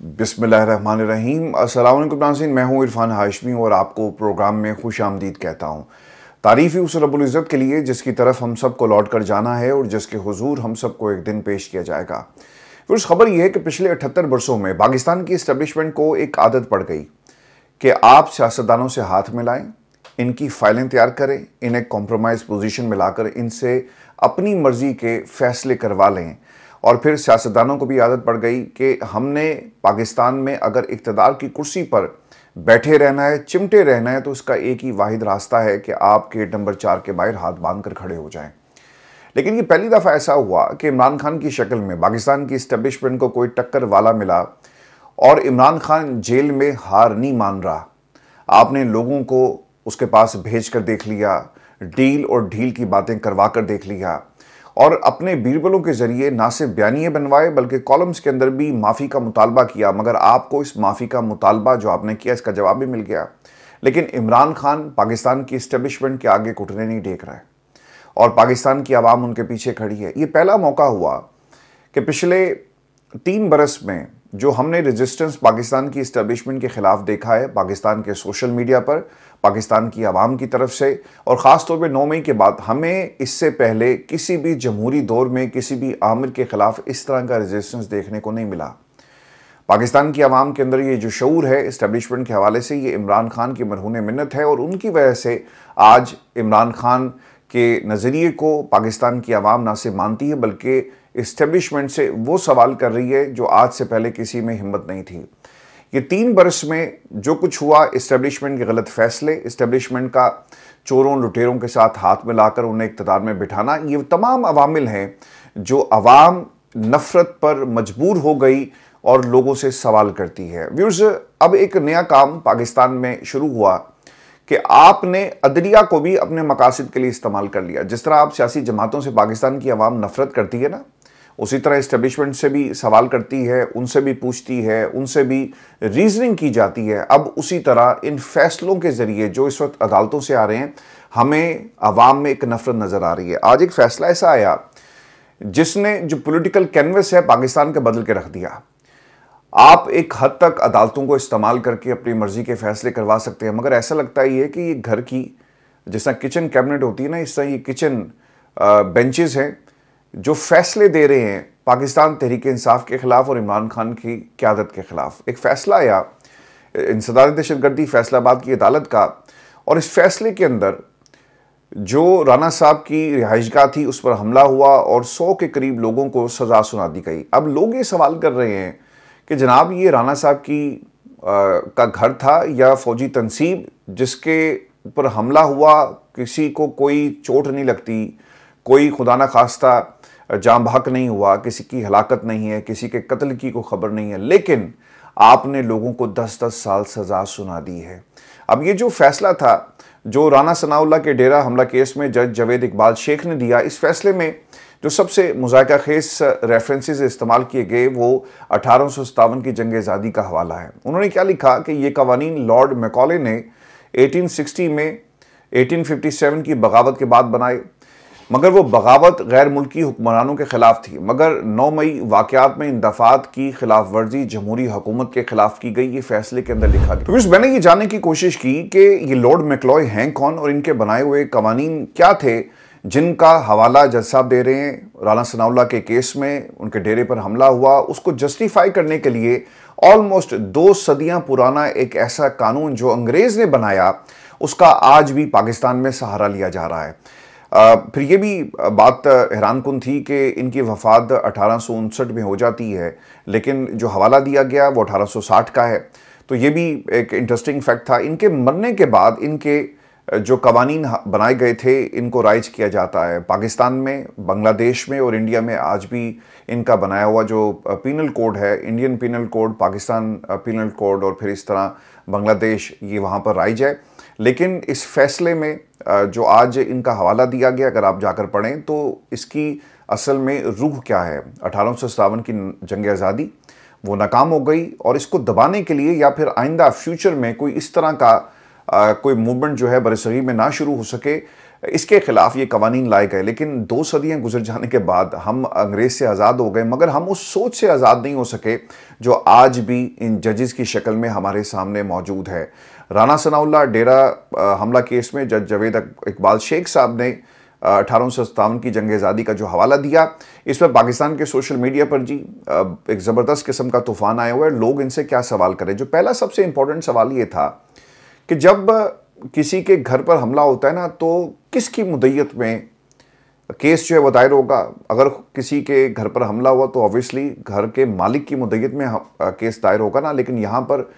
बिस्मिल्लाहिर्रहमानिर्रहीम। अस्सलाम वालेकुम नाज़रीन, मैं हूँ इरफान हाशमी और आपको प्रोग्राम में खुश आमदीद कहता हूँ। तारीफ़ ही उस रब्बुल इज़्ज़त के लिए जिसकी तरफ हम सब को लौट कर जाना है और जिसके हुजूर हम सब को एक दिन पेश किया जाएगा। फिर उस खबर यह है कि पिछले 78 वर्षों में पाकिस्तान की इस्टेब्लिशमेंट को एक आदत पड़ गई कि आप सियासतदानों से हाथ मिलाएं, इनकी फाइलें तैयार करें, इन्हें कॉम्प्रोमाइज़ पोजीशन में लाकर इनसे अपनी मर्ज़ी के फ़ैसले करवा लें। और फिर सियासतदानों को भी आदत पड़ गई कि हमने पाकिस्तान में अगर इक़्तिदार की कुर्सी पर बैठे रहना है, चिमटे रहना है, तो इसका एक ही वाहिद रास्ता है कि आप गेट नंबर 4 के बाहर हाथ बांध कर खड़े हो जाएं। लेकिन ये पहली दफ़ा ऐसा हुआ कि इमरान खान की शक्ल में पाकिस्तान की इस्टेब्लिशमेंट को कोई टक्कर वाला मिला और इमरान खान जेल में हार नहीं मान रहा। आपने लोगों को उसके पास भेज कर देख लिया, डील और ढील की बातें करवा कर देख लिया और अपने बीरबलों के ज़रिए ना सिर्फ बयानिए बनवाए बल्कि कॉलम्स के अंदर भी माफ़ी का मुतालबा किया। मगर आपको इस माफ़ी का मुतालबा जो आपने किया इसका जवाब भी मिल गया। लेकिन इमरान खान पाकिस्तान की इस्टेब्लिशमेंट के आगे घुटने नहीं टेक रहा है और पाकिस्तान की आवाम उनके पीछे खड़ी है। ये पहला मौका हुआ कि पिछले 3 बरस में जो हमने रेजिस्टेंस पाकिस्तान की इस्टेब्लिशमेंट के ख़िलाफ़ देखा है, पाकिस्तान के सोशल मीडिया पर, पाकिस्तान की आवाम की तरफ से, और ख़ास तौर पे 9 मई के बाद हमें इससे पहले किसी भी जमहूरी दौर में किसी भी आमिर के ख़िलाफ़ इस तरह का रेजिस्टेंस देखने को नहीं मिला। पाकिस्तान की आवाम के अंदर ये जो शऊर है इस्टेब्लिशमेंट के हवाले से, ये इमरान खान की मरहून मिन्नत है और उनकी वजह से आज इमरान खान के नज़रिए को पाकिस्तान की आवाम ना सिर्फ मानती है बल्कि इस्टेब्लिशमेंट से वो सवाल कर रही है जो आज से पहले किसी में हिम्मत नहीं थी। ये 3 बरस में जो कुछ हुआ, इस्टेब्लिशमेंट के गलत फैसले, इस्टेब्लिशमेंट का चोरों लुटेरों के साथ हाथ मिलाकर उन्हें इक़्तिदार में बिठाना, ये तमाम अवामिल हैं जो अवाम नफ़रत पर मजबूर हो गई और लोगों से सवाल करती है। व्यूअर्स, अब एक नया काम पाकिस्तान में शुरू हुआ कि आपने अदलिया को भी अपने मकासद के लिए इस्तेमाल कर लिया। जिस तरह आप सियासी जमातों से पाकिस्तान की आवाम नफरत करती है ना, उसी तरह इस्टेब्लिशमेंट से भी सवाल करती है, उनसे भी पूछती है, उनसे भी रीजनिंग की जाती है। अब उसी तरह इन फैसलों के ज़रिए जो इस वक्त अदालतों से आ रहे हैं, हमें आवाम में एक नफरत नज़र आ रही है। आज एक फ़ैसला ऐसा आया जिसने जो पॉलिटिकल कैनवस है पाकिस्तान का बदल के रख दिया। आप एक हद तक अदालतों को इस्तेमाल करके अपनी मर्ज़ी के फ़ैसले करवा सकते हैं, मगर ऐसा लगता ही है कि ये घर की जिस तरह किचन कैबिनेट होती है ना, इस तरह ये किचन बेंचेस हैं जो फैसले दे रहे हैं पाकिस्तान तहरीक इंसाफ के ख़िलाफ़ और इमरान खान की क़यादत के ख़िलाफ़। एक फ़ैसला आया इंसदाद दहशतगर्दी फैसलाबाद की अदालत का, और इस फैसले के अंदर जो राना साहब की रिहाइशगाह थी उस पर हमला हुआ और 100 के करीब लोगों को सज़ा सुना दी गई। अब लोग ये सवाल कर रहे हैं कि जनाब, ये राना साहब की का घर था या फ़ौजी तनसीब जिसके ऊपर हमला हुआ, किसी को कोई चोट नहीं लगती, कोई खुदा न खास्ता जान बहक नहीं हुआ, किसी की हलाकत नहीं है, किसी के कत्ल की कोई खबर नहीं है, लेकिन आपने लोगों को 10-10 साल सज़ा सुना दी है। अब ये जो फैसला था जो राना सनाउल्लाह के डेरा हमला केस में जज जावेद इकबाल शेख ने दिया, इस फैसले में जो सबसे मुज़ाहिका खेस रेफरेंसेस इस्तेमाल किए गए वो 1857 की जंग आज़ादी का हवाला है। उन्होंने क्या लिखा कि ये कवानीन लॉर्ड मैकॉले ने 1860 में 1857 की बगावत के बाद बनाए, मगर वो बगावत गैर मुल्की हुक्मरानों के ख़िलाफ़ थी। मगर 9 मई वाक़यात में इन दफ़ात की खिलाफ वर्जी जमहूरी हुकूमत के ख़िलाफ़ की गई, ये फैसले के अंदर लिखा गया। तो मैंने ये जानने की कोशिश की कि ये लॉर्ड मैकॉले हैं कौन और इनके बनाए हुए कवानीन क्या थे जिनका हवाला जज साहब दे रहे हैं। राना सनाउल्लाह के केस में उनके डेरे पर हमला हुआ, उसको जस्टिफाई करने के लिए ऑलमोस्ट 2 सदियां पुराना एक ऐसा कानून जो अंग्रेज़ ने बनाया, उसका आज भी पाकिस्तान में सहारा लिया जा रहा है। फिर ये भी बात हैरानकुन थी कि इनकी वफ़ात 1859 में हो जाती है, लेकिन जो हवाला दिया गया वो 1860 का है। तो ये भी एक इंटरेस्टिंग फैक्ट था। इनके मरने के बाद इनके जो कवानीन बनाए गए थे इनको राइज किया जाता है। पाकिस्तान में, बांग्लादेश में और इंडिया में आज भी इनका बनाया हुआ जो पीनल कोड है, Indian penal code, Pakistan penal code और फिर इस तरह बांग्लादेश, ये वहाँ पर राइज है। लेकिन इस फैसले में जो आज इनका हवाला दिया गया, अगर आप जाकर पढ़ें तो इसकी असल में रूह क्या है। 1857 की जंग आज़ादी वो नाकाम हो गई और इसको दबाने के लिए या फिर आइंदा फ्यूचर में कोई इस तरह का कोई मूवमेंट जो है बरसगीर में ना शुरू हो सके, इसके खिलाफ ये कवानीन लाए गए। लेकिन 2 सदियां गुजर जाने के बाद हम अंग्रेज से आज़ाद हो गए, मगर हम उस सोच से आज़ाद नहीं हो सके जो आज भी इन जजेस की शक्ल में हमारे सामने मौजूद है। राना सनाउल्लाह डेरा हमला केस में जज जावेद इकबाल शेख साहब ने 1857 की जंग आज़ादी का जो हवाला दिया, इस पर पाकिस्तान के सोशल मीडिया पर जी एक ज़बरदस्त किस्म का तूफान आया हुआ है। लोग इनसे क्या सवाल करें। जो पहला सबसे इंपॉर्टेंट सवाल ये था कि जब किसी के घर पर हमला होता है ना, तो किसकी मुद्दत में केस जो है वो दायर होगा। अगर किसी के घर पर हमला हुआ तो ऑब्वियसली घर के मालिक की मुद्दत में केस दायर होगा ना। लेकिन यहाँ पर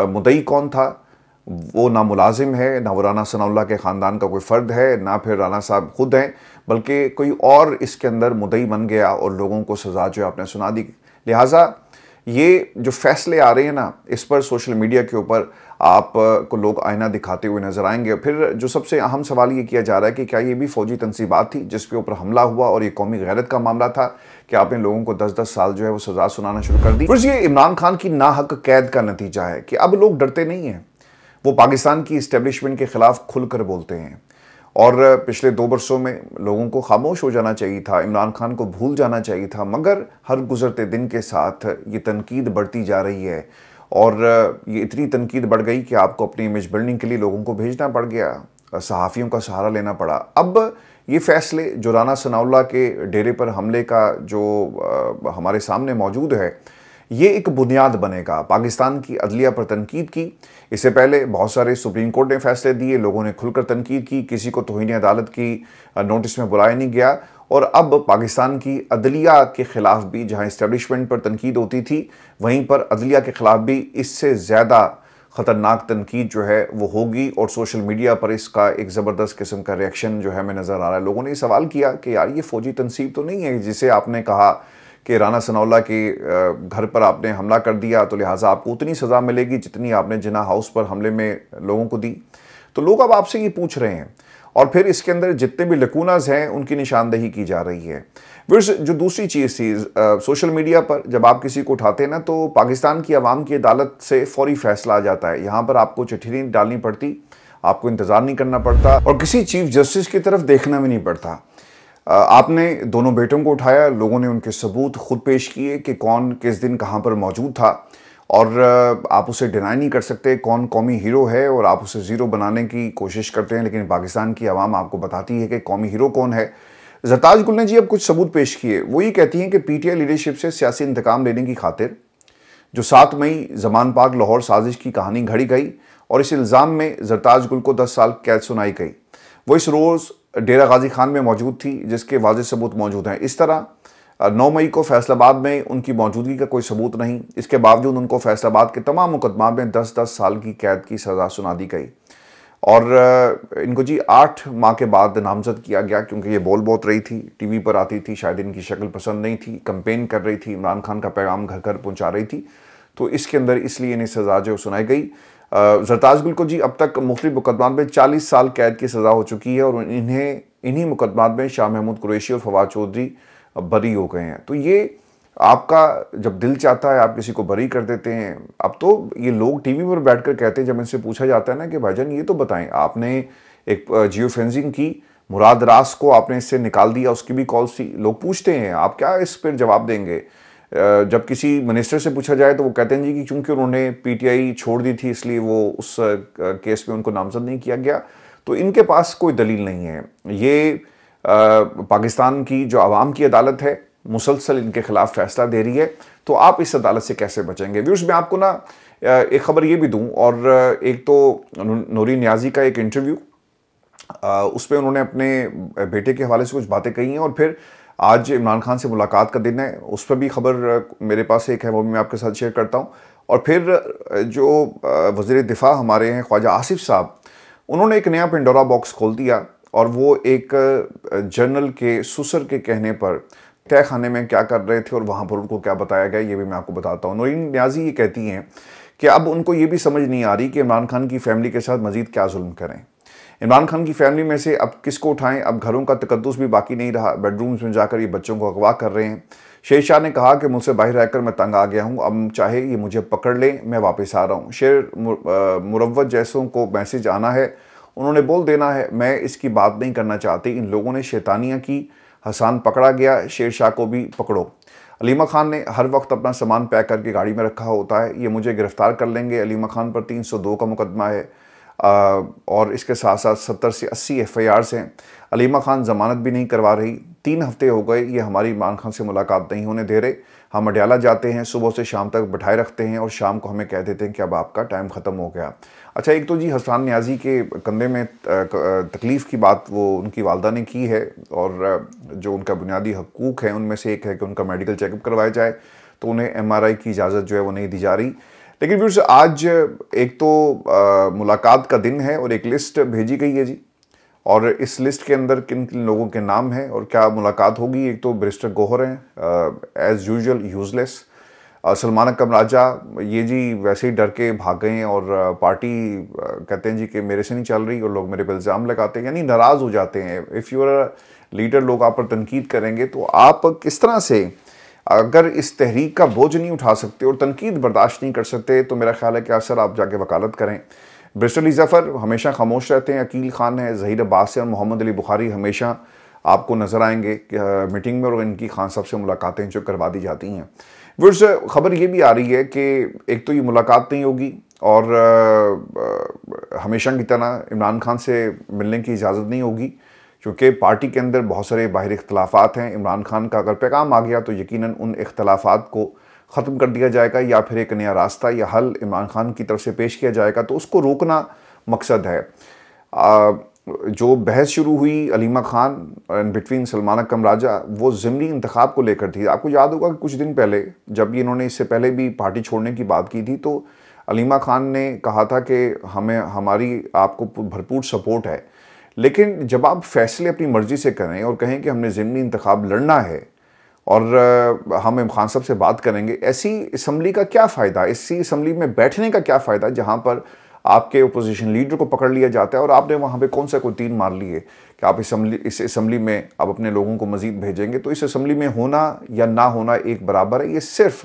मुद्दई कौन था? वो ना मुलाजिम है, ना वो राना सनाउल्लाह के ख़ानदान का कोई फ़र्द है, ना फिर राना साहब खुद हैं, बल्कि कोई और इसके अंदर मुद्दई बन गया और लोगों को सज़ा जो है आपने सुना दी। लिहाजा ये जो फैसले आ रहे हैं ना, इस पर सोशल मीडिया के ऊपर आप को लोग आईना दिखाते हुए नजर आएंगे। फिर जो सबसे अहम सवाल ये किया जा रहा है कि क्या ये भी फौजी तंसीबात थी जिसके ऊपर हमला हुआ और ये कौमी गैरत का मामला था कि आपने लोगों को 10-10 साल जो है वो सज़ा सुनाना शुरू कर दी। फिर ये इमरान खान की नाहक कैद का नतीजा है कि अब लोग डरते नहीं हैं। वो पाकिस्तान की इस्टेब्लिशमेंट के खिलाफ खुलकर बोलते हैं। और पिछले 2 बरसों में लोगों को खामोश हो जाना चाहिए था, इमरान खान को भूल जाना चाहिए था, मगर हर गुजरते दिन के साथ ये तनकीद बढ़ती जा रही है। और ये इतनी तनकीद बढ़ गई कि आपको अपनी इमेज बिल्डिंग के लिए लोगों को भेजना पड़ गया, सहाफ़ियों का सहारा लेना पड़ा। अब ये फैसले जो राना सनाउल्लाह के डेरे पर हमले का जो हमारे सामने मौजूद है, ये एक बुनियाद बनेगा। पाकिस्तान की अदलिया पर तनकीद की, इससे पहले बहुत सारे सुप्रीम कोर्ट ने फैसले दिए, लोगों ने खुलकर तनकीद की, किसी को तौहीन अदालत की नोटिस में बुलाया नहीं गया। और अब पाकिस्तान की अदलिया के ख़िलाफ़ भी, जहाँ इस्टेब्लिशमेंट पर तनकीद होती थी, वहीं पर अदलिया के ख़िलाफ़ भी इससे ज़्यादा ख़तरनाक तनकीद जो है वो होगी। और सोशल मीडिया पर इसका एक ज़बरदस्त किस्म का रिएक्शन जो है हमें नज़र आ रहा है। लोगों ने सवाल किया कि यार ये फ़ौजी तनसीब तो नहीं है जिसे आपने कहा कि राना सनाउल्लाह के घर पर आपने हमला कर दिया तो लिहाजा आपको उतनी सज़ा मिलेगी जितनी आपने जिन्ना हाउस पर हमले में लोगों को दी। तो लोग अब आपसे ये पूछ रहे हैं और फिर इसके अंदर जितने भी लकूनाज हैं उनकी निशानदही की जा रही है। फिर जो दूसरी चीज़ थी, सोशल मीडिया पर जब आप किसी को उठाते हैं ना, तो पाकिस्तान की आवाम की अदालत से फौरी फैसला आ जाता है। यहाँ पर आपको चिट्ठी नहीं डालनी पड़ती, आपको इंतज़ार नहीं करना पड़ता और किसी चीफ जस्टिस की तरफ देखना भी नहीं पड़ता। आपने दोनों बेटों को उठाया, लोगों ने उनके सबूत खुद पेश किए कि कौन किस दिन कहाँ पर मौजूद था और आप उसे डिनाई नहीं कर सकते कौन कौमी हीरो है और आप उसे ज़ीरो बनाने की कोशिश करते हैं। लेकिन पाकिस्तान की आवाम आपको बताती है कि कौमी हीरो कौन है। ज़रताज गुल ने जी अब कुछ सबूत पेश किए। वो ये कहती हैं कि पीटीआई लीडरशिप से सियासी इंतकाम लेने की खातिर जो 7 मई ज़मान पाक लाहौर साजिश की कहानी घड़ी गई और इस इल्ज़ाम में ज़रताज गुल को 10 साल कैद सुनाई गई, वो इस रोज़ डेरा गाजी खान में मौजूद थी जिसके वाज़ेह सबूत मौजूद हैं। इस तरह 9 मई को फैसलाबाद में उनकी मौजूदगी का कोई सबूत नहीं, इसके बावजूद उनको फैसलाबाद के तमाम मुकदमा में 10-10 साल की कैद की सज़ा सुना दी गई और इनको जी 8 माह के बाद नामजद किया गया क्योंकि ये बोल बहुत रही थी, टीवी पर आती थी, शायद इनकी शक्ल पसंद नहीं थी, कैंपेन कर रही थी, इमरान खान का पैगाम घर घर पहुँचा रही थी, तो इसके अंदर इसलिए इन्हें सज़ा जो सुनाई गई। ज़रताज गुल को जी अब तक मुख्तलिफ मुकदमात में 40 साल कैद की सज़ा हो चुकी है और इन्हीं मुकदमात में शाह महमूद कुरैशी और फवाद चौधरी बरी हो गए हैं। तो ये आपका जब दिल चाहता है आप किसी को बरी कर देते हैं। अब तो ये लोग टीवी पर बैठकर कहते हैं, जब इनसे पूछा जाता है ना कि भाईजान ये तो बताएं, आपने एक जियो फेंसिंग की, मुराद रास को आपने इससे निकाल दिया, उसकी भी कॉल्स थी, लोग पूछते हैं आप क्या इस पर जवाब देंगे। जब किसी मिनिस्टर से पूछा जाए तो वो कहते हैं जी कि चूंकि उन्होंने पीटीआई छोड़ दी थी इसलिए वो उस केस में उनको नामजद नहीं किया गया। तो इनके पास कोई दलील नहीं है। ये पाकिस्तान की जो आवाम की अदालत है मुसलसल इनके खिलाफ फैसला दे रही है, तो आप इस अदालत से कैसे बचेंगे। व्यूअर्स, मैं आपको ना एक खबर ये भी दूं और एक तो नूरी नियाजी का एक इंटरव्यू, उस पर उन्होंने अपने बेटे के हवाले से कुछ बातें कही हैं और फिर आज इमरान खान से मुलाकात का दिन है, उस पर भी खबर मेरे पास एक है, वो भी मैं आपके साथ शेयर करता हूँ। और फिर जो वज़ीर दिफा हमारे हैं ख्वाजा आसिफ साहब, उन्होंने एक नया पेंडोरा बॉक्स खोल दिया और वो एक जनरल के सुसर के कहने पर तय खाने में क्या कर रहे थे और वहाँ पर उनको क्या बताया गया, ये भी मैं आपको बताता हूँ। नूरीन नियाजी ये कहती हैं कि अब उनको ये भी समझ नहीं आ रही कि इमरान खान की फैमिली के साथ मज़ीद क्या जुल्म करें। इमरान खान की फैमिली में से अब किसको उठाएं, अब घरों का तकद्दुस भी बाकी नहीं रहा, बेडरूम्स में जाकर ये बच्चों को अगवा कर रहे हैं। शेर शाह ने कहा कि मुझसे बाहर रहकर मैं तंग आ गया हूँ, अब चाहे ये मुझे पकड़ लें मैं वापस आ रहा हूँ। शेर मुरव्वत जैसों को मैसेज आना है, उन्होंने बोल देना है, मैं इसकी बात नहीं करना चाहती, इन लोगों ने शैतानियाँ की, हसन पकड़ा गया, शेरशाह को भी पकड़ो। अलीमा खान ने हर वक्त अपना सामान पैक करके गाड़ी में रखा होता है, ये मुझे गिरफ्तार कर लेंगे। अलीमा खान पर 302 का मुकदमा है और इसके साथ साथ 70 से 80 FIRs हैं। अलीमा खान ज़मानत भी नहीं करवा रही। 3 हफ्ते हो गए ये हमारी इमरान खान से मुलाकात नहीं होने दे रहे। हम अडयाला जाते हैं, सुबह से शाम तक बिठाए रखते हैं और शाम को हमें कह देते हैं कि अब आपका टाइम ख़त्म हो गया। अच्छा, एक तो जी हसन न्याजी के कंधे में तकलीफ़ की बात वो उनकी वालदा ने की है और जो उनका बुनियादी हकूक़ है उनमें से एक है कि उनका मेडिकल चेकअप करवाया जाए, तो उन्हें MRI की इजाज़त जो है वो नहीं दी जा रही। लेकिन व्यूअर्स, आज एक तो मुलाकात का दिन है और एक लिस्ट भेजी गई है जी, और इस लिस्ट के अंदर किन किन लोगों के नाम हैं और क्या मुलाकात होगी। एक तो बैरिस्टर गौहर हैं, एज़ यूजुअल यूज़लेस। सलमान अकरम राजा, ये जी वैसे ही डर के भाग गए हैं और पार्टी कहते हैं जी कि मेरे से नहीं चल रही और लोग मेरे पर इल्ज़ाम लगाते हैं, यानी नाराज़ हो जाते हैं। इफ़ यू आर लीडर, लोग आप पर तनकीद करेंगे तो आप किस तरह से, अगर इस तहरीक का बोझ नहीं उठा सकते और तनकीद बर्दाश्त नहीं कर सकते, तो मेरा ख्याल है कि सर आप जाके वकालत करें। बैरिस्टर अली ज़फ़र हमेशा खामोश रहते हैं, अकील ख़ान है, ज़हीर अब्बास है और मोहम्मद अली बुखारी हमेशा आपको नज़र आएंगे मीटिंग में और इनकी खान साहब से मुलाकातें जो करवा दी जाती हैं। व्यूअर्स, खबर ये भी आ रही है कि एक तो ये मुलाकात नहीं होगी और हमेशा की तरह इमरान खान से मिलने की इजाज़त नहीं होगी, क्योंकि पार्टी के अंदर बहुत सारे बाहरी इख्तलाफात हैं। इमरान खान का अगर पैगाम आ गया तो यकीनन उन इख्तलाफात को ख़त्म कर दिया जाएगा या फिर एक नया रास्ता या हल इमरान खान की तरफ से पेश किया जाएगा, तो उसको रोकना मकसद है। जो बहस शुरू हुई अलीमा खान एंड बिटवीन सलमान अकरम राजा, वो ज़िमनी इंतखाब को लेकर थी। आपको याद होगा कि कुछ दिन पहले जब इन्होंने इससे पहले भी पार्टी छोड़ने की बात की थी, तो अलीमा खान ने कहा था कि हमारी आपको भरपूर सपोर्ट है, लेकिन जब आप फैसले अपनी मर्ज़ी से करें और कहें कि हमने ज़िमनी इंतखाब लड़ना है और हम इमरान खान साहब से बात करेंगे, ऐसी असम्बली का क्या फ़ायदा, ऐसी असम्बली में बैठने का क्या फ़ायदा जहाँ पर आपके अपोजिशन लीडर को पकड़ लिया जाता है और आपने वहाँ पे कौन सा कोई तीर मार लिए कि आप इस असम्बली में आप अपने लोगों को मज़ीद भेजेंगे। तो इस असम्बली में होना या ना होना एक बराबर है। ये सिर्फ,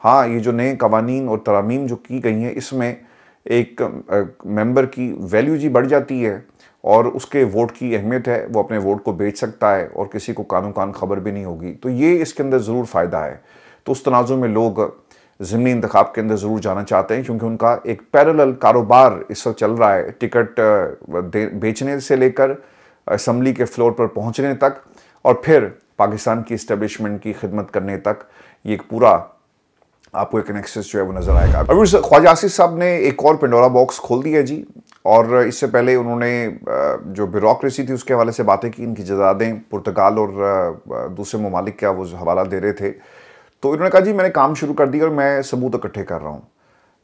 हाँ, ये जो नए कवानीन और तरामीम जो की गई हैं, इसमें एक मेंबर की वैल्यू जी बढ़ जाती है और उसके वोट की अहमियत है, वो अपने वोट को बेच सकता है और किसी को कानों कान खबर भी नहीं होगी। तो ये इसके अंदर ज़रूर फ़ायदा है। तो उस तनाज़ुर में लोग ज़िमनी इंतखाब के अंदर ज़रूर जाना चाहते हैं, क्योंकि उनका एक पैरेलल कारोबार इस वक्त चल रहा है, टिकट बेचने से लेकर असम्बली के फ्लोर पर पहुंचने तक और फिर पाकिस्तान की इस्टेब्लिशमेंट की खिदमत करने तक। ये एक पूरा आपको एक नेक्सस जो है वो नज़र आएगा। अभी ख्वाजा आसिफ साहब ने एक और पेंडोरा बॉक्स खोल दिया जी, और इससे पहले उन्होंने जो ब्यूरोक्रेसी थी उसके हवाले से बातें की। इनकी जदादें पुर्तगाल और दूसरे ममालिक का वो हवाला दे रहे थे, तो इन्होंने कहा जी मैंने काम शुरू कर दिया और मैं सबूत इकट्ठे कर रहा हूँ।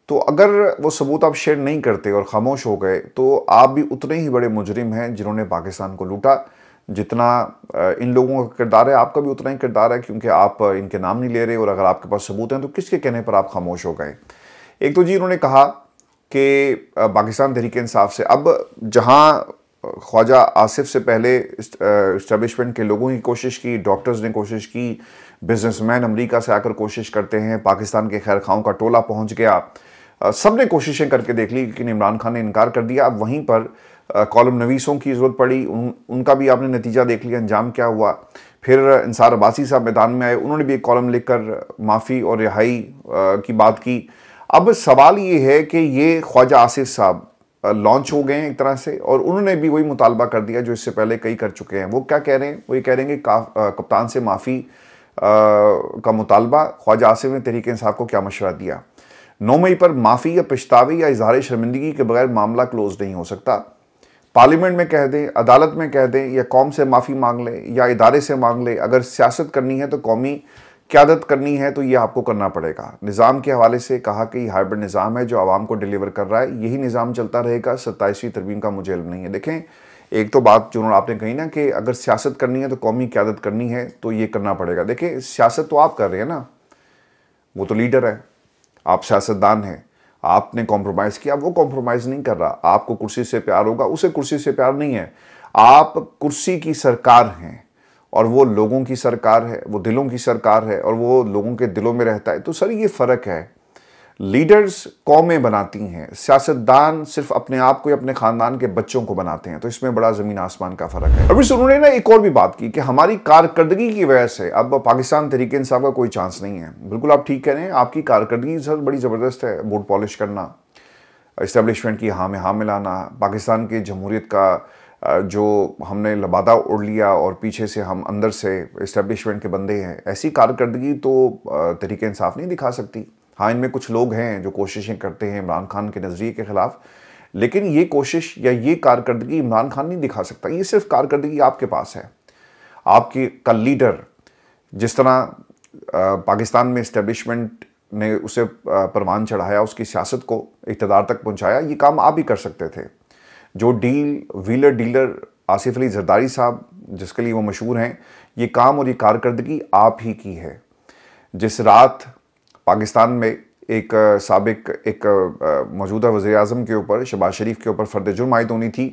तो अगर वो सबूत आप शेयर नहीं करते और खामोश हो गए, तो आप भी उतने ही बड़े मुजरिम हैं जिन्होंने पाकिस्तान को लूटा। जितना इन लोगों का किरदार है, आपका भी उतना ही किरदार है, क्योंकि आप इनके नाम नहीं ले रहे और अगर आपके पास सबूत हैं तो किसके कहने पर आप खामोश हो गए। एक तो जी उन्होंने कहा कि पाकिस्तान तहरीक-ए-इंसाफ से, अब जहाँ ख्वाजा आसिफ से पहले इस्टेब्लिशमेंट के लोगों की कोशिश की, डॉक्टर्स ने कोशिश की, बिजनेसमैन अमेरिका से आकर कोशिश करते हैं, पाकिस्तान के खैर खाओं का टोला पहुंच गया, सब ने कोशिशें करके देख ली, लेकिन इमरान खान ने इनकार कर दिया। अब वहीं पर कॉलम नवीसों की ज़रूरत पड़ी, उनका भी आपने नतीजा देख लिया, अंजाम क्या हुआ। फिर इंसार अब्बासी साहब मैदान में आए, उन्होंने भी एक कॉलम लिखकर माफ़ी और रिहाई की बात की। अब सवाल ये है कि ये ख्वाजा आसिफ साहब लॉन्च हो गए हैं एक तरह से, और उन्होंने भी वही मुतालबा कर दिया जो इससे पहले कई कर चुके हैं। वो क्या कह रहे हैं? वो ये कह रहे हैं कि कप्तान से माफ़ी का मुतालबा। ख्वाजा आसिफ ने तहरीक-ए-इंसाफ को क्या मशवरा दिया? 9 मई पर माफ़ी या पछतावे या इजहार शर्मिंदगी के बगैर मामला क्लोज नहीं हो सकता। पार्लियामेंट में कह दें, अदालत में कह दें, या कौम से माफ़ी मांग लें या इदारे से मांग लें, अगर सियासत करनी है तो कौमी क़यादत करनी है तो ये आपको करना पड़ेगा। निज़ाम के हवाले से कहा कि ये हाइब्रिड निज़ाम है जो आवाम को डिलीवर कर रहा है, यही निज़ाम चलता रहेगा। 27वीं तरमीम का मुझे इल्म नहीं है। देखें, एक तो बात जो आपने कही ना कि अगर सियासत करनी है तो कौमी क़यादत करनी है तो ये करना पड़ेगा। देखिए, सियासत तो आप कर रहे हैं ना, वो तो लीडर है, आप सियासतदान हैं, आपने कॉम्प्रोमाइज़ किया, वो कॉम्प्रोमाइज़ नहीं कर रहा। आपको कुर्सी से प्यार होगा, उसे कुर्सी से प्यार नहीं है। आप कुर्सी की सरकार हैं और वो लोगों की सरकार है, वो दिलों की सरकार है और वो लोगों के दिलों में रहता है। तो सर ये फ़र्क है। लीडर्स कौमें बनाती हैं, सियासतदान सिर्फ अपने आप को या अपने खानदान के बच्चों को बनाते हैं। तो इसमें बड़ा जमीन आसमान का फर्क है। अभी उन्होंने ना एक और भी बात की कि हमारी कारकर्दगी की वजह से अब पाकिस्तान तहरीक इंसाफ का कोई चांस नहीं है। बिल्कुल आप ठीक कह रहे हैं, आपकी कारकर्दगी सर बड़ी ज़बरदस्त है। वोट पॉलिश करना, इस्टेब्लिशमेंट की हाँ में हाँ मिलाना, पाकिस्तान की जमहूरियत का जो हमने लबादा उड़ लिया और पीछे से हम अंदर से इस्टेब्लिशमेंट के बंदे हैं, ऐसी कारकर्दगी तो तहरीक इंसाफ नहीं दिखा सकती। हाँ, इनमें कुछ लोग हैं जो कोशिशें करते हैं इमरान खान के नज़रिए के ख़िलाफ़, लेकिन ये कोशिश या ये कारकर्दगी इमरान खान नहीं दिखा सकता। ये सिर्फ कारकर्दगी आपके पास है। आपकी का लीडर जिस तरह पाकिस्तान में इस्टेब्लिशमेंट ने उसे परवान चढ़ाया, उसकी सियासत को इक़्तिदार तक पहुंचाया, ये काम आप ही कर सकते थे। जो व्हीलर डीलर आसिफ अली जरदारी साहब जिसके लिए वो मशहूर हैं, ये काम और ये कारकर्दगी आप ही की है। जिस रात पाकिस्तान में एक साबिक मौजूदा वज़ीर आज़म के ऊपर, शहबाज शरीफ के ऊपर फ़र्द जुर्म आयद होनी थी,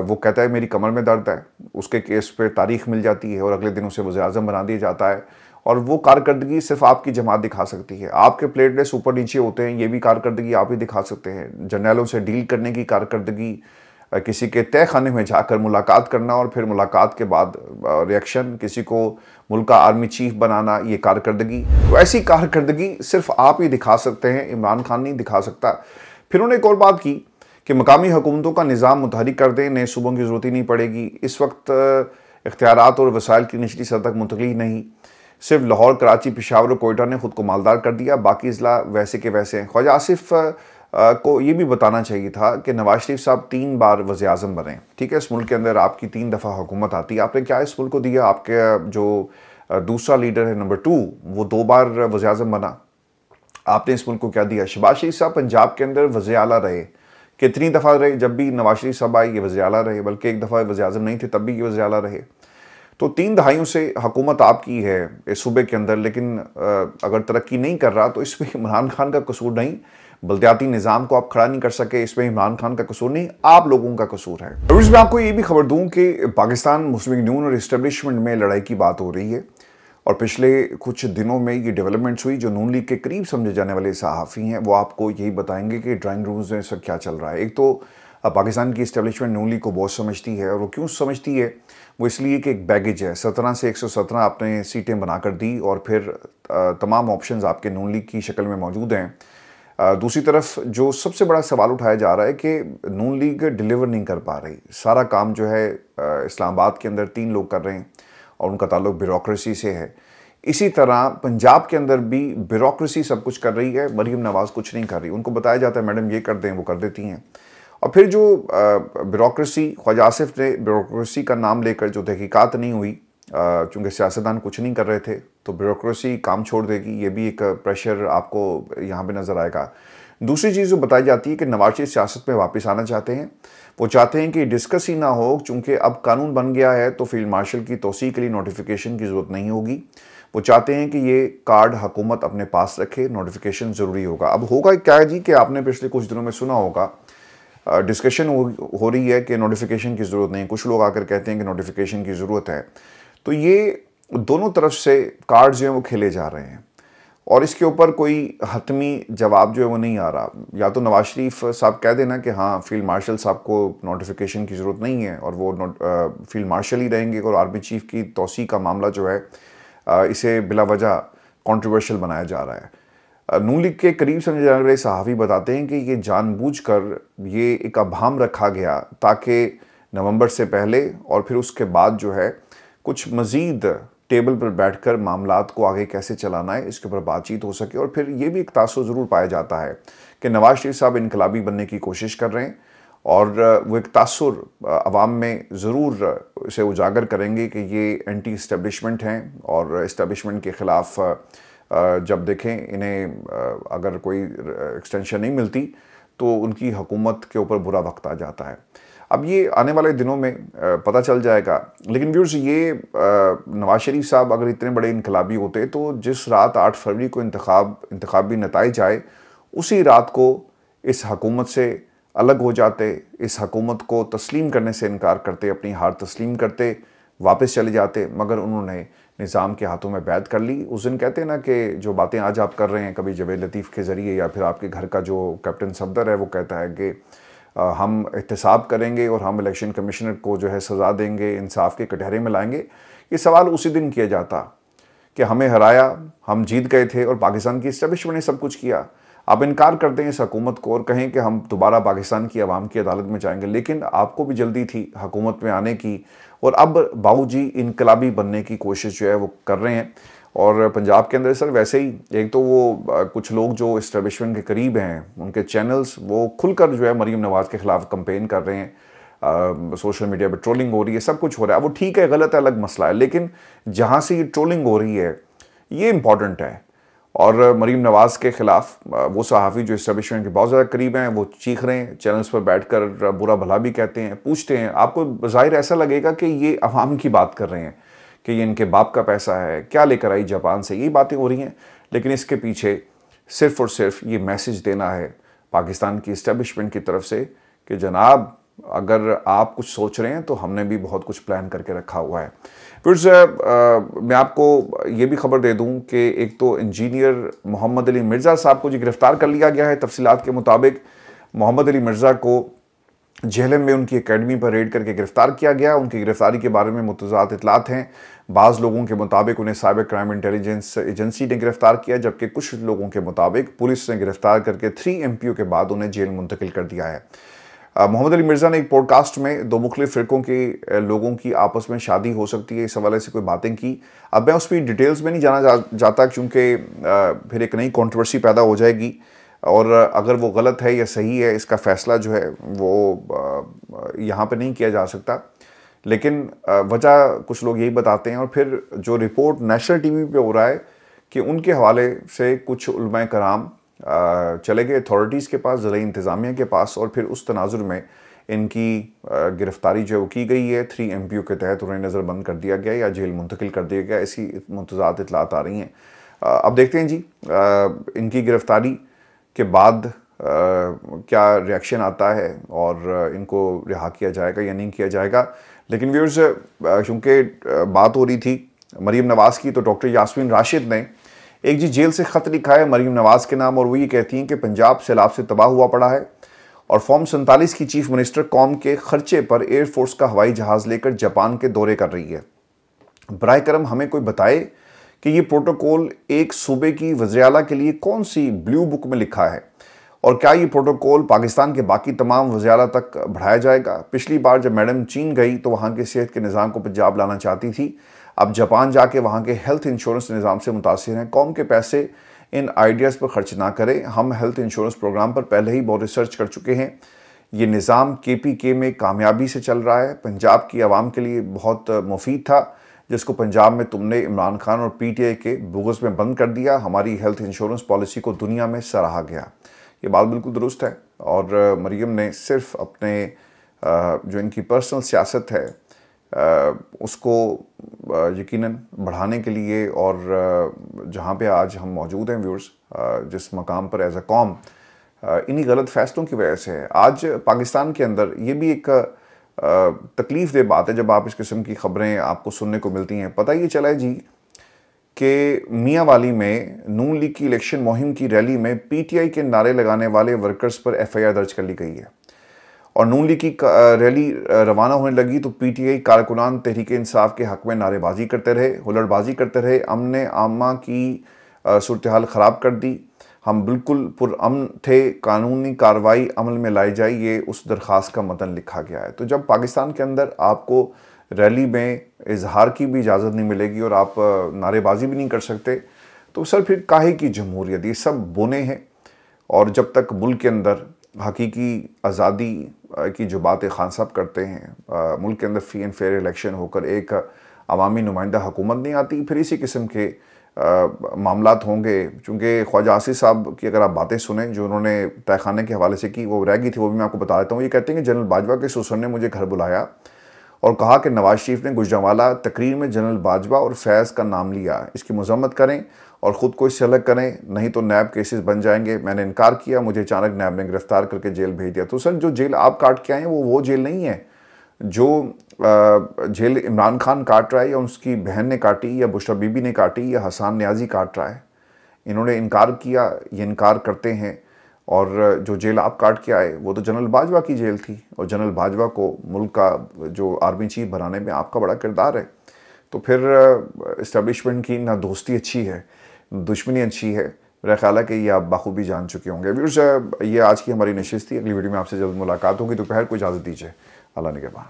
वो कहता है मेरी कमर में दर्द है, उसके केस पे तारीख मिल जाती है और अगले दिन उसे वज़ीर आज़म बना दिया जाता है। और वो कारकर्दगी सिर्फ आपकी जमात दिखा सकती है। आपके प्लेटलेट्स ऊपर नीचे होते हैं, ये भी कारकर्दगी आप ही दिखा सकते हैं। जर्नैलों से डील करने की कारकर्दगी, किसी के तय खाने में जाकर मुलाकात करना और फिर मुलाकात के बाद रिएक्शन, किसी को मुल्क का आर्मी चीफ बनाना, ये कारकर्दगी। तो ऐसी कारकर्दगी सिर्फ आप ही दिखा सकते हैं, इमरान खान नहीं दिखा सकता। फिर उन्होंने एक और बात की कि मकामी हुकूमतों का निज़ाम मुतहरिक कर दें, नए सूबों की ज़रूरत ही नहीं पड़ेगी। इस वक्त इख्तियारात और वसाइल की निचली सतह तक मुंतकिल नहीं, सिर्फ लाहौर, कराची, पेशावर और कोयटा ने खुद को मालदार कर दिया, बाकी अजला वैसे के वैसे हैं। ख्वाजा आसिफ को ये भी बताना चाहिए था कि नवाज शरीफ साहब 3 बार वज़ीर आज़म बने, ठीक है। इस मुल्क के अंदर आपकी 3 दफ़ा हुकूमत आती है, आपने क्या इस मुल्क को दिया? आपके जो दूसरा लीडर है नंबर 2, वो 2 बार वज़ीर आज़म बना, आपने इस मुल्क को क्या दिया? शहबाज शरीफ साहब पंजाब के अंदर वज़ीर आला रहे, कितनी दफ़ा रहे? जब भी नवाज शरीफ साहब आए ये वज़ीर आला रहे, बल्कि एक दफ़ा वज़ीर आज़म नहीं थे तब भी ये वज़ीर आला रहे। तो 3 दहाइयों से हुकूमत आपकी है इस सूबे के अंदर, लेकिन अगर तरक्की नहीं कर रहा तो इसमें इमरान खान का कसूर नहीं। बल्दियाती निज़ाम को आप खड़ा नहीं कर सके, इसमें इमरान खान का कसूर नहीं, आप लोगों का कसूर है। और इसमें आपको ये भी खबर दूं कि पाकिस्तान मुस्लिम लीग नून और इस्टेब्लिशमेंट में लड़ाई की बात हो रही है और पिछले कुछ दिनों में ये डेवलपमेंट्स हुई। जो नून लीग के करीब समझे जाने वाले सहाफ़ी हैं वो आपको यही बताएंगे कि ड्राइंग रूम्स में सब क्या चल रहा है। एक तो पाकिस्तान की इस्टेब्लिशमेंट नून लीग को बहुत समझती है, और वो क्यों समझती है? वो इसलिए कि एक बैगेज है, 17 से 117 आपने सीटें बनाकर दी और फिर तमाम ऑप्शंस आपके नून लीग की शक्ल में मौजूद हैं। दूसरी तरफ जो सबसे बड़ा सवाल उठाया जा रहा है कि नून लीग डिलीवर नहीं कर पा रही। सारा काम जो है इस्लामाबाद के अंदर 3 लोग कर रहे हैं और उनका ताल्लुक ब्यूरोक्रेसी से है। इसी तरह पंजाब के अंदर भी ब्यूरोक्रेसी सब कुछ कर रही है, मरीम नवाज़ कुछ नहीं कर रही। उनको बताया जाता है मैडम ये कर दें, वो कर देती हैं। और फिर जो ब्यूरोक्रेसी, ख्वाजा आसिफ ने ब्यूरोक्रेसी का नाम लेकर जो तहकीकात नहीं हुई, चूँकि सियासतदान कुछ नहीं कर रहे थे, तो ब्यूरोक्रेसी काम छोड़ देगी, ये भी एक प्रेशर आपको यहाँ पे नज़र आएगा। दूसरी चीज़ जो बताई जाती है कि नवाज शरीफ सियासत में वापस आना चाहते हैं। वो चाहते हैं कि डिस्कस ही ना हो, चूँकि अब कानून बन गया है तो फील्ड मार्शल की तोसी के लिए नोटिफिकेशन की ज़रूरत नहीं होगी। वो चाहते हैं कि ये कार्ड हुकूमत अपने पास रखे, नोटिफिकेशन ज़रूरी होगा। अब होगा क्या है जी कि आपने पिछले कुछ दिनों में सुना होगा, डिस्कशन हो रही है कि नोटिफिकेशन की ज़रूरत नहीं, कुछ लोग आकर कहते हैं कि नोटिफिकेशन की ज़रूरत है। तो ये दोनों तरफ से कार्ड जो हैं वो खेले जा रहे हैं और इसके ऊपर कोई हतमी जवाब जो है वो नहीं आ रहा। या तो नवाज शरीफ साहब कह देना कि हाँ फील्ड मार्शल साहब को नोटिफिकेशन की ज़रूरत नहीं है और वो फील्ड मार्शल ही रहेंगे, और आर्मी चीफ की तोसी का मामला जो है इसे बिला वजह कंट्रोवर्शियल बनाया जा रहा है। नून लीग के करीब समझे जाने वाले सहाफ़ी बताते हैं कि ये जानबूझकर ये एक अभाम रखा गया ताकि नवंबर से पहले और फिर उसके बाद जो है कुछ मज़ीद टेबल पर बैठकर मामलात को आगे कैसे चलाना है इसके ऊपर बातचीत हो सके। और फिर ये भी एक तासुर ज़रूर पाया जाता है कि नवाज शरीफ साहब इनकलाबी बनने की कोशिश कर रहे हैं और वो एक तासुर अवाम में ज़रूर इसे उजागर करेंगे कि ये एंटी इस्टेब्लिशमेंट हैं और इस्टेब्लिशमेंट के ख़िलाफ़ जब देखें इन्हें अगर कोई एक्सटेंशन नहीं मिलती तो उनकी हुकूमत के ऊपर बुरा वक्त आ जाता है। अब ये आने वाले दिनों में पता चल जाएगा। लेकिन व्यूअर्स, ये नवाज शरीफ साहब अगर इतने बड़े इनकलाबी होते तो जिस रात 8 फरवरी को इंतखाबी नताइज आए उसी रात को इस हुकूमत से अलग हो जाते, इस हुकूमत को तस्लीम करने से इनकार करते, अपनी हार तस्लीम करते, वापस चले जाते। मगर उन्होंने निज़ाम के हाथों में बैत कर ली। उस दिन कहते हैं ना कि जो बातें आज आप कर रहे हैं, कभी जावेद लतीफ़ के ज़रिए या फिर आपके घर का जो कैप्टन सफदर है वो कहता है कि हम एहतसाब करेंगे और हम इलेक्शन कमिश्नर को जो है सज़ा देंगे, इंसाफ के कटहरे में लाएंगे। ये सवाल उसी दिन किया जाता कि हमें हराया, हम जीत गए थे और पाकिस्तान की इस्टेब्लिशमेंट ने सब कुछ किया। आप इनकार कर दें इस हुकूमत को और कहें कि हम दोबारा पाकिस्तान की आवाम की अदालत में जाएंगे, लेकिन आपको भी जल्दी थी हुकूमत में आने की और अब बाबूजी इनकलाबी बनने की कोशिश जो है वो कर रहे हैं। और पंजाब के अंदर सर वैसे ही एक तो वो कुछ लोग जो इस्टेब्लिशमेंट के करीब हैं, उनके चैनल्स वो खुलकर जो है मरीम नवाज़ के ख़िलाफ़ कंपेन कर रहे हैं। सोशल मीडिया पर ट्रोलिंग हो रही है, सब कुछ हो रहा है। वो ठीक है, गलत है, अलग मसला है, लेकिन जहाँ से ये ट्रोलिंग हो रही है ये इंपॉर्टेंट है। और मरीम नवाज़ के ख़िलाफ़ वो सहाफ़ी जो इस्टेब्लिशमेंट के बहुत ज़्यादा करीब हैं वो चीख रहे हैं, चैनल्स पर बैठकर बुरा भला भी कहते हैं, पूछते हैं। आपको ज़ाहिर ऐसा लगेगा कि ये अवाम की बात कर रहे हैं कि ये इनके बाप का पैसा है, क्या लेकर आई जापान से, यही बातें हो रही हैं। लेकिन इसके पीछे सिर्फ़ और सिर्फ ये मैसेज देना है पाकिस्तान की इस्टेब्लिशमेंट की तरफ से कि जनाब अगर आप कुछ सोच रहे हैं तो हमने भी बहुत कुछ प्लान करके रखा हुआ है। फिर मैं आपको ये भी खबर दे दूं कि एक तो इंजीनियर मोहम्मद अली मिर्ज़ा साहब को जी गिरफ़्तार कर लिया गया है। तफसीलात के मुताबिक मोहम्मद अली मिर्ज़ा को जेहलम में उनकी एकेडमी पर रेड करके गिरफ़्तार किया गया। उनकी गिरफ़्तारी के बारे में मुतज़ाद इतलात हैं। बाज़ लोगों के मुताबिक उन्हें साइबर क्राइम इंटेलिजेंस एजेंसी ने गिरफ़्तार किया, जबकि कुछ लोगों के मुताबिक पुलिस ने गिरफ़्तार करके 3 MPO के बाद उन्हें जेल मुंतकिल कर दिया है। मोहम्मद अली मिर्ज़ा ने एक पॉडकास्ट में 2 मुख्तलिफ फ़िरक़ों के लोगों की आपस में शादी हो सकती है इस हवाले से कोई बातें की। अब मैं उस पर डिटेल्स में नहीं जाना जाता क्योंकि फिर एक नई कंट्रोवर्सी पैदा हो जाएगी और अगर वो गलत है या सही है इसका फ़ैसला जो है वो यहाँ पे नहीं किया जा सकता। लेकिन वजह कुछ लोग यही बताते हैं और फिर जो रिपोर्ट नेशनल टीवी पे हो रहा है कि उनके हवाले से कुछ उलमाए कराम चले गए अथॉरिटीज़ के पास, ज़िला इंतज़ामिया के पास, और फिर उस तनाजुर में इनकी गिरफ़्तारी जो है वो की गई है। 3 MPO के तहत उन्हें नज़रबंद कर दिया गया या जेल मुंतकिल कर दिया गया, ऐसी मुतज़ाद इतलात आ रही हैं। अब देखते हैं जी इनकी गिरफ़्तारी के बाद क्या रिएक्शन आता है और इनको रिहा किया जाएगा या नहीं किया जाएगा। लेकिन व्यूअर्स चूँकि बात हो रही थी मरीम नवाज़ की, तो डॉक्टर यास्मीन राशिद ने एक जी जेल से ख़त लिखा है मरीम नवाज़ के नाम और वो ये कहती हैं कि पंजाब सैलाब से तबाह हुआ पड़ा है और फॉर्म 47 की चीफ मिनिस्टर कौम के खर्चे पर एयरफोर्स का हवाई जहाज़ लेकर जापान के दौरे कर रही है। बराए करम हमें कोई बताए कि ये प्रोटोकॉल एक सूबे की वज़ीर-ए-आला के लिए कौन सी ब्लू बुक में लिखा है और क्या ये प्रोटोकॉल पाकिस्तान के बाकी तमाम वज़ीर-ए-आला तक बढ़ाया जाएगा। पिछली बार जब मैडम चीन गई तो वहाँ के सेहत के निज़ाम को पंजाब लाना चाहती थी, अब जापान जाके वहाँ के हेल्थ इंश्योरेंस निज़ाम से मुतासिर हैं। कौम के पैसे इन आइडियाज़ पर खर्च ना करें। हम हेल्थ इंश्योरेंस प्रोग्राम पर पहले ही बहुत रिसर्च कर चुके हैं। ये निज़ाम KPK में कामयाबी से चल रहा है, पंजाब की आवाम के लिए बहुत मुफीद था, जिसको पंजाब में तुमने इमरान खान और PTI के बुग़्ज़ में बंद कर दिया। हमारी हेल्थ इंश्योरेंस पॉलिसी को दुनिया में सराहा गया। ये बात बिल्कुल दुरुस्त है और मरीम ने सिर्फ अपने जो इनकी पर्सनल सियासत है उसको यकीनन बढ़ाने के लिए और जहाँ पे आज हम मौजूद हैं व्यूअर्स, जिस मकाम पर एज अ कौम, इन्हीं गलत फ़ैसलों की वजह से है। आज पाकिस्तान के अंदर ये भी एक तकलीफ़ दे बात है जब आप इस किस्म की ख़बरें आपको सुनने को मिलती हैं। पता ये चला है जी कि मियाँ वाली में नून लीग की इलेक्शन मुहिम की रैली में PTI के नारे लगाने वाले वर्कर्स पर FIR दर्ज कर ली गई है और नून लीग की रैली रवाना होने लगी तो PTI कारकुनान तहरीक इंसाफ के हक़ में नारेबाजी करते रहे, हुल्लड़बाजी करते रहे, अमन आमा की सूरत हाल ख़राब कर दी। हम बिल्कुल पुरअमन थे, कानूनी कार्रवाई अमल में लाई जाए, ये उस दरख्वास्त का मतन लिखा गया है। तो जब पाकिस्तान के अंदर आपको रैली में इजहार की भी इजाज़त नहीं मिलेगी और आप नारेबाजी भी नहीं कर सकते, तो सर फिर काहे की जमहूरियत। ये सब बुने हैं और जब तक मुल्क के अंदर हकीकी आज़ादी की जो बातें खान साहब करते हैं, मुल्क के अंदर फ्री एंड फेयर इलेक्शन होकर एक अवामी नुमाइंदा हुकूमत नहीं आती, फिर इसी किस्म के मामलात होंगे। चूँकि ख्वाजा आसिफ साहब की अगर आप बातें सुने जो उन्होंने तहखाने के हवाले से की, वो रह गई थी, वो भी मैं आपको बता देता हूँ। ये कहते हैं कि जनरल बाजवा के ससुर ने मुझे घर बुलाया और कहा कि नवाज शरीफ ने गुजरांवाला तकरीर में जनरल बाजवा और फैज़ का नाम लिया, इसकी मजम्मत करें और ख़ुद को इससे अलग करें, नहीं तो नैब केसेस बन जाएंगे। मैंने इनकार किया, मुझे अचानक नैब ने गिरफ़्तार करके जेल भेज दिया। तो सर जो जेल आप काट के आए हैं वो जेल नहीं है जो जेल इमरान खान काट रहा है, या उसकी बहन ने काटी, या बुशरा बीबी ने काटी, या हसान न्याजी काट रहा है? इन्होंने इनकार किया, ये इनकार करते हैं। और जो जेल आप काट के आए वो तो जनरल बाजवा की जेल थी, और जनरल बाजवा को मुल्क का जो आर्मी चीफ बनाने में आपका बड़ा किरदार है। तो फिर इस्टेब्लिशमेंट की ना दोस्ती अच्छी है, दुश्मनी अच्छी है। मेरा ख्याल है कि ये आप बाखूबी जान चुके होंगे। व्यूअर्स, ये आज की हमारी नशिस्त थी। अगली वीडियो में आपसे जल्द मुलाकात होगी। दोपहर को इजाज़त दीजिए। अल्लाह निगहबान।